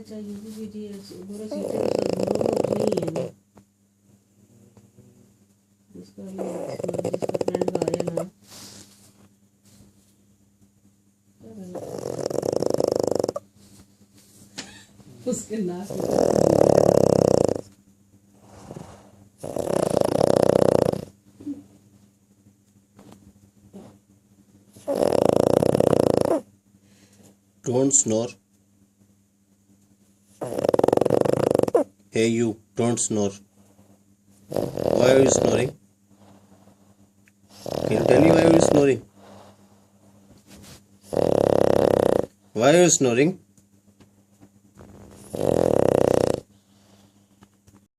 चाहिए भी बेटी पूरा सीटे तो दोनों में उतनी ही है ना। जिसका फ्रेंड का आया ना उसके नाक Don't snore. Hey you, don't snore. Why are you snoring? Can you tell me why are you snoring? Why are you snoring?